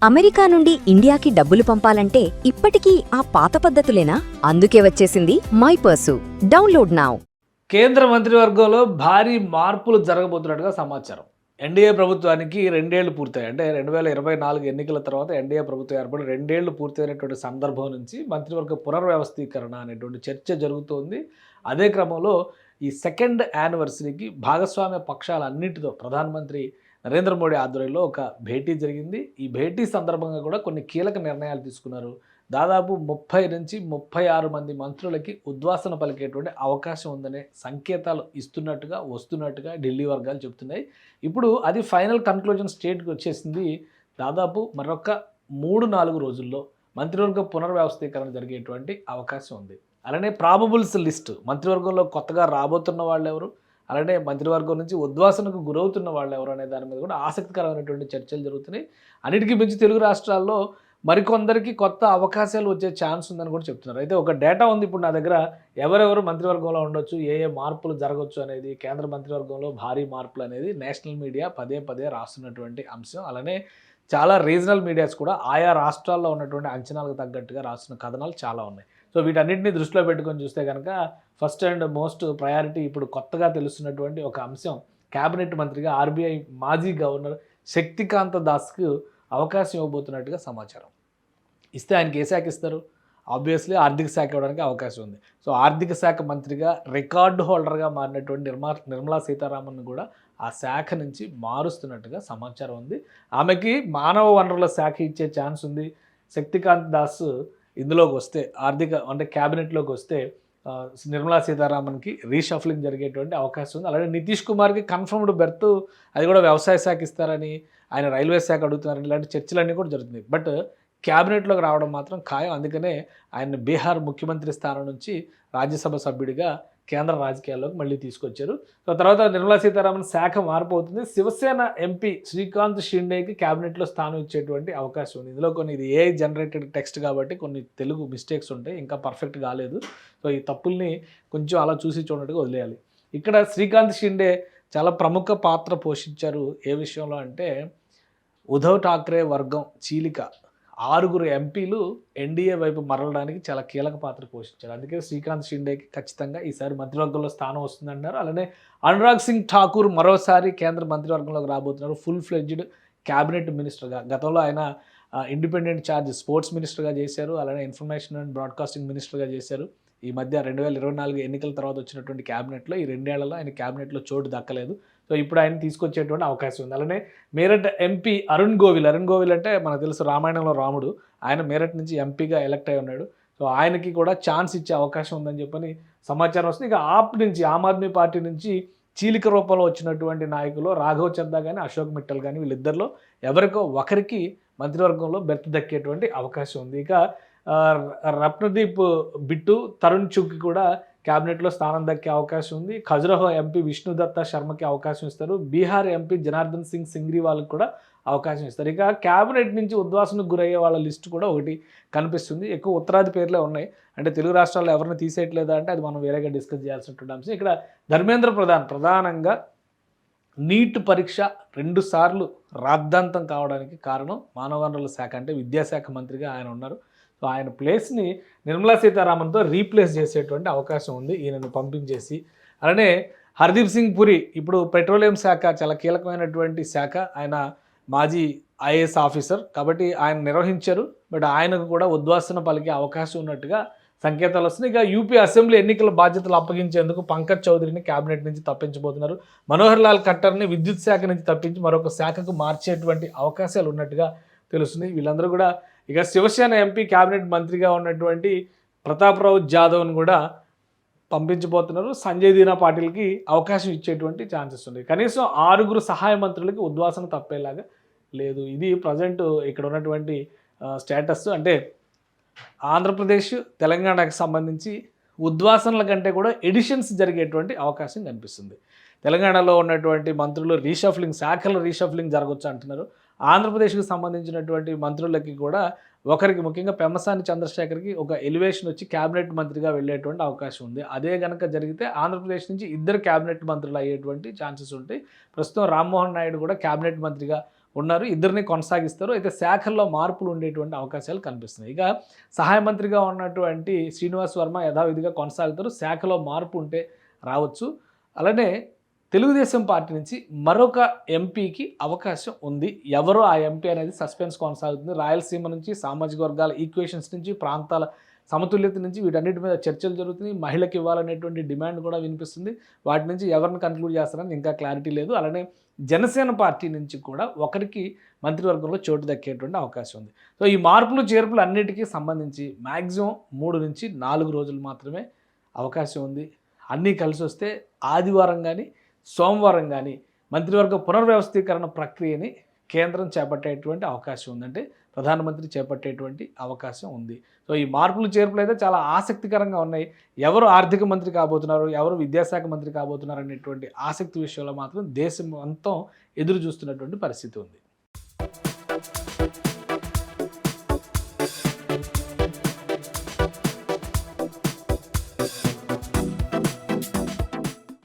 America నుండి ఇండియాకి డబ్బులు పంపాలంటే ఇప్పటికీ ఆ పాత పద్ధతులేనా? అందుకే వచ్చేసింది మైపర్సు. Download now. కేంద్ర మంత్రివర్గంలో భారీ మార్పులు జరగబోతున్నట్టుగా సమాచారం. ఎన్డీఏ ప్రభుత్వానికి 2 ఏళ్లు పూర్తయ్యాయి. అంటే 2024 ఎన్నికల తర్వాత ఎన్డీఏ ప్రభుత్వం ఏర్పడి 2 ఏళ్లు పూర్తయినటువంటి సందర్భం నుంచి మంత్రివర్గ పునర్వ్యవస్థీకరణ అనేటువంటి చర్చ జరుగుతోంది. అదే క్రమంలో ఈ సెకండ్ యానివర్సరీకి భాగస్వామ్య పక్షాలన్నింటితో ప్రధానమంత్రి నరేంద్ర మోడీ ఆధ్వర్యంలో ఒక భేటీ జరిగింది. ఈ భేటీ సందర్భంగా కూడా కొన్ని కీలక నిర్ణయాలు తీసుకున్నారు. దాదాపు 30 నుంచి 36 మంది మంత్రులకి ఉద్వాసన పలికేటువంటి అవకాశం ఉందనే సంకేతాలు వస్తున్నట్టుగా ఢిల్లీ వర్గాలు చెబుతున్నాయి. ఇప్పుడు అది ఫైనల్ కన్క్లూజన్ స్టేట్కి వచ్చేసింది. దాదాపు మరొక 3-4 రోజుల్లో మంత్రివర్గ పునర్వ్యవస్థీకరణ జరిగేటువంటి అవకాశం ఉంది. అలానే ప్రాబబుల్స్ లిస్ట్, మంత్రివర్గంలో కొత్తగా రాబోతున్న వాళ్ళు ఎవరు, అలానే మంత్రివర్గం నుంచి ఉద్వాసనకు గురవుతున్న వాళ్ళు ఎవరు అనే దాని మీద కూడా ఆసక్తికరమైనటువంటి చర్చలు జరుగుతున్నాయి. అన్నిటికీ మించి తెలుగు రాష్ట్రాల్లో మరికొందరికి కొత్త అవకాశాలు వచ్చే ఛాన్స్ ఉందని కూడా చెప్తున్నారు. అయితే ఒక డేటా ఉంది ఇప్పుడు నా దగ్గర, ఎవరెవరు మంత్రివర్గంలో ఉండొచ్చు, ఏ ఏ మార్పులు జరగవచ్చు అనేది, కేంద్ర మంత్రివర్గంలో భారీ మార్పులు అనేది నేషనల్ మీడియా పదే పదే రాస్తున్నటువంటి అంశం. అలానే చాలా రీజనల్ మీడియాస్ కూడా ఆయా రాష్ట్రాల్లో ఉన్నటువంటి అంచనాలకు తగ్గట్టుగా రాస్తున్న కథనాలు చాలా ఉన్నాయి. సో వీటన్నిటిని దృష్టిలో పెట్టుకొని చూస్తే కనుక ఫస్ట్ అండ్ మోస్ట్ ప్రయారిటీ ఇప్పుడు కొత్తగా తెలుస్తున్నటువంటి ఒక అంశం, కేబినెట్ మంత్రిగా ఆర్బీఐ మాజీ గవర్నర్ శక్తికాంత దాస్కు అవకాశం ఇవ్వబోతున్నట్టుగా సమాచారం. ఇస్తే ఆయనకి ఏ శాఖ ఇస్తారు? ఆబ్వియస్లీ ఆర్థిక శాఖ ఇవ్వడానికి అవకాశం ఉంది. సో ఆర్థిక శాఖ మంత్రిగా రికార్డు హోల్డర్గా మారినటువంటి నిర్మలా సీతారామన్ కూడా ఆ శాఖ నుంచి మారుస్తున్నట్టుగా సమాచారం ఉంది. ఆమెకి మానవ వనరుల శాఖ ఇచ్చే ఛాన్స్ ఉంది. శక్తికాంత్ దాస్ ఇందులోకి వస్తే, అంటే క్యాబినెట్లోకి వస్తే నిర్మలా సీతారామన్కి రీషఫ్లింగ్ జరిగేటువంటి అవకాశం ఉంది. అలాగే నితీష్ కుమార్కి కన్ఫర్మ్డ్ బెర్త్, అది కూడా వ్యవసాయ శాఖ ఇస్తారని, ఆయన రైల్వే శాఖ అడుగుతున్నారని ఇలాంటి చర్చలన్నీ కూడా జరుగుతున్నాయి. బట్ క్యాబినెట్లోకి రావడం మాత్రం ఖాయం. అందుకనే ఆయన బీహార్ ముఖ్యమంత్రి స్థానం నుంచి రాజ్యసభ సభ్యుడిగా కేంద్ర రాజకీయాల్లోకి మళ్ళీ తీసుకొచ్చారు. సో తర్వాత నిర్మలా సీతారామన్ శాఖ మారిపోతుంది. శివసేన ఎంపీ శ్రీకాంత్ షిండేకి క్యాబినెట్లో స్థానం ఇచ్చేటువంటి అవకాశం ఉంది. ఇందులో కొన్ని, ఇది ఏఐ జనరేటెడ్ టెక్స్ట్ కాబట్టి కొన్ని తెలుగు మిస్టేక్స్ ఉంటాయి, ఇంకా పర్ఫెక్ట్ కాలేదు. సో ఈ తప్పుల్ని కొంచెం అలా చూసి చూడట్టుగా వదిలేయాలి. ఇక్కడ శ్రీకాంత్ షిండే చాలా ప్రముఖ పాత్ర పోషించారు. ఏ విషయంలో అంటే, ఉద్ధవ్ ఠాక్రే వర్గం చీలిక 6 ఎంపీలు ఎన్డీఏ వైపు మరలడానికి చాలా కీలక పాత్ర పోషించారు. అందుకే శ్రీకాంత్ షిండేకి ఖచ్చితంగా ఈసారి మంత్రివర్గంలో స్థానం వస్తుందన్నారు. అలానే అనురాగ్ సింగ్ ఠాకూర్ మరోసారి కేంద్ర మంత్రివర్గంలోకి రాబోతున్నారు, ఫుల్ ఫ్లెడ్జ్డ్ క్యాబినెట్ మినిస్టర్గా. గతంలో ఆయన ఇండిపెండెంట్ ఛార్జ్ స్పోర్ట్స్ మినిస్టర్గా చేశారు, అలానే ఇన్ఫర్మేషన్ అండ్ బ్రాడ్కాస్టింగ్ మినిస్టర్గా చేశారు. ఈ మధ్య 2024 ఎన్నికల తర్వాత వచ్చినటువంటి క్యాబినెట్లో ఈ 2 ఏళ్లలో ఆయన క్యాబినెట్లో చోటు దక్కలేదు. సో ఇప్పుడు ఆయన తీసుకొచ్చేటువంటి అవకాశం ఉంది. అలానే మేరట్ ఎంపీ అరుణ్ గోవిల్ అంటే మనకు తెలుసు రామాయణంలో రాముడు, ఆయన మేరట్ నుంచి ఎంపీగా ఎలక్ట్ అయి ఉన్నాడు. సో ఆయనకి కూడా ఛాన్స్ ఇచ్చే అవకాశం ఉందని చెప్పని సమాచారం వస్తుంది. ఇక ఆమ్ ఆద్మీ పార్టీ నుంచి చీలిక రూపంలో వచ్చినటువంటి నాయకులు రాఘవ్ చద్దా కానీ అశోక్ మిట్టల్ కానీ, వీళ్ళిద్దరిలో ఎవరికో ఒకరికి మంత్రివర్గంలో బెర్త్ దక్కేటువంటి అవకాశం ఉంది. ఇక రత్నదీప్ బిట్టు, తరుణ్ చుక్కి కూడా క్యాబినెట్లో స్థానం దక్కే అవకాశం ఉంది. ఖజురహో ఎంపీ విష్ణుదత్త శర్మకి అవకాశం ఇస్తారు. బీహార్ ఎంపీ జనార్దన్ సింగ్ సింగ్రీ వాళ్ళకి కూడా అవకాశం ఇస్తారు. ఇక క్యాబినెట్ నుంచి ఉద్వాసనకు గురయ్యే వాళ్ళ లిస్టు కూడా ఒకటి కనిపిస్తుంది. ఎక్కువ ఉత్తరాది పేర్లే ఉన్నాయి. అంటే తెలుగు రాష్ట్రాల్లో ఎవరిని తీసేయట్లేదా అంటే అది మనం వేరేగా డిస్కస్ చేయాల్సినటువంటి అంశం. ఇక్కడ ధర్మేంద్ర ప్రధానంగా నీట్ పరీక్ష 2 సార్లు రాద్ధాంతం కావడానికి కారణం మానవ వనరుల శాఖ, అంటే విద్యాశాఖ మంత్రిగా ఆయన ఉన్నారు. సో ఆయన ప్లేస్ని నిర్మలా సీతారామన్తో రీప్లేస్ చేసేటువంటి అవకాశం ఉంది ఈయనను పంపించేసి. అలానే హర్దీప్ సింగ్ పురి, ఇప్పుడు పెట్రోలియం శాఖ చాలా కీలకమైనటువంటి శాఖ, ఆయన మాజీ ఐఏఎస్ ఆఫీసర్ కాబట్టి ఆయన నిర్వహించారు. బట్ ఆయనకు కూడా ఉద్వాసన పలికే అవకాశం ఉన్నట్టుగా సంకేతాలు వస్తున్నాయి. ఇక యూపీ అసెంబ్లీ ఎన్నికల బాధ్యతలు అప్పగించేందుకు పంకజ్ చౌదరిని క్యాబినెట్ నుంచి తప్పించబోతున్నారు. మనోహర్ లాల్ ఖట్టర్ని విద్యుత్ శాఖ నుంచి తప్పించి మరొక శాఖకు మార్చేటువంటి అవకాశాలు ఉన్నట్టుగా తెలుస్తుంది. వీళ్ళందరూ కూడా, ఇక శివసేన ఎంపీ క్యాబినెట్ మంత్రిగా ఉన్నటువంటి ప్రతాప్రావు జాదవ్ని కూడా పంపించబోతున్నారు. సంజయ్ దీనా పాటిల్కి అవకాశం ఇచ్చేటువంటి ఛాన్సెస్ ఉన్నాయి. కనీసం 6 సహాయ మంత్రులకి ఉద్వాసన తప్పేలాగా లేదు. ఇది ప్రజెంట్ ఇక్కడ ఉన్నటువంటి స్టేటస్. అంటే ఆంధ్రప్రదేశ్, తెలంగాణకు సంబంధించి ఉద్వాసనల కంటే కూడా ఎడిషన్స్ జరిగేటువంటి అవకాశం కనిపిస్తుంది. తెలంగాణలో ఉన్నటువంటి మంత్రులు రీషఫ్లింగ్, శాఖల రీషఫ్లింగ్ జరగవచ్చు అంటున్నారు. ఆంధ్రప్రదేశ్కి సంబంధించినటువంటి మంత్రులకి కూడా ఒకరికి, ముఖ్యంగా పెమ్మసాని చంద్రశేఖర్కి ఒక ఎలివేషన్ వచ్చి క్యాబినెట్ మంత్రిగా వెళ్ళేటువంటి అవకాశం ఉంది. అదే కనుక జరిగితే ఆంధ్రప్రదేశ్ నుంచి 2 క్యాబినెట్ మంత్రులు అయ్యేటువంటి ఛాన్సెస్ ఉంటాయి. ప్రస్తుతం రామ్మోహన్ నాయుడు కూడా క్యాబినెట్ మంత్రిగా ఉన్నారు, ఇద్దరిని కొనసాగిస్తారు. అయితే శాఖల్లో మార్పులు ఉండేటువంటి అవకాశాలు కనిపిస్తున్నాయి. ఇక సహాయ మంత్రిగా ఉన్నటువంటి శ్రీనివాస్ వర్మ యథావిధిగా కొనసాగుతారు. శాఖలో మార్పు ఉంటే రావచ్చు. అలానే తెలుగుదేశం పార్టీ నుంచి మరొక ఎంపీకి అవకాశం ఉంది. ఎవరో ఆ ఎంపీ అనేది సస్పెన్స్ కొనసాగుతుంది. రాయలసీమ నుంచి సామాజిక వర్గాల ఈక్వేషన్స్ నుంచి, ప్రాంతాల సమతుల్యత నుంచి వీటన్నిటి మీద చర్చలు జరుగుతున్నాయి. మహిళకి ఇవ్వాలనేటువంటి డిమాండ్ కూడా వినిపిస్తుంది. వాటి నుంచి ఎవరిని కన్క్లూడ్ చేస్తారని ఇంకా క్లారిటీ లేదు. అలానే జనసేన పార్టీ నుంచి కూడా ఒకరికి మంత్రివర్గంలో చోటు దక్కేటువంటి అవకాశం ఉంది. సో ఈ మార్పులు చేర్పులు అన్నిటికీ సంబంధించి మ్యాక్సిమం 3 నుంచి 4 రోజులు మాత్రమే అవకాశం ఉంది. అన్నీ కలిసి వస్తే ఆదివారం కానీ సోమవారం కానీ మంత్రివర్గ పునర్వ్యవస్థీకరణ ప్రక్రియని కేంద్రం చేపట్టేటువంటి అవకాశం ఉందంటే ప్రధానమంత్రి చేపట్టేటువంటి అవకాశం ఉంది. సో ఈ మార్పులు చేర్పులు అయితే చాలా ఆసక్తికరంగా ఉన్నాయి. ఎవరు ఆర్థిక మంత్రి కాబోతున్నారు, ఎవరు విద్యాశాఖ మంత్రి కాబోతున్నారు అనేటువంటి ఆసక్తి విషయంలో మాత్రం దేశం మొత్తం ఎదురు చూస్తున్నటువంటి పరిస్థితి ఉంది.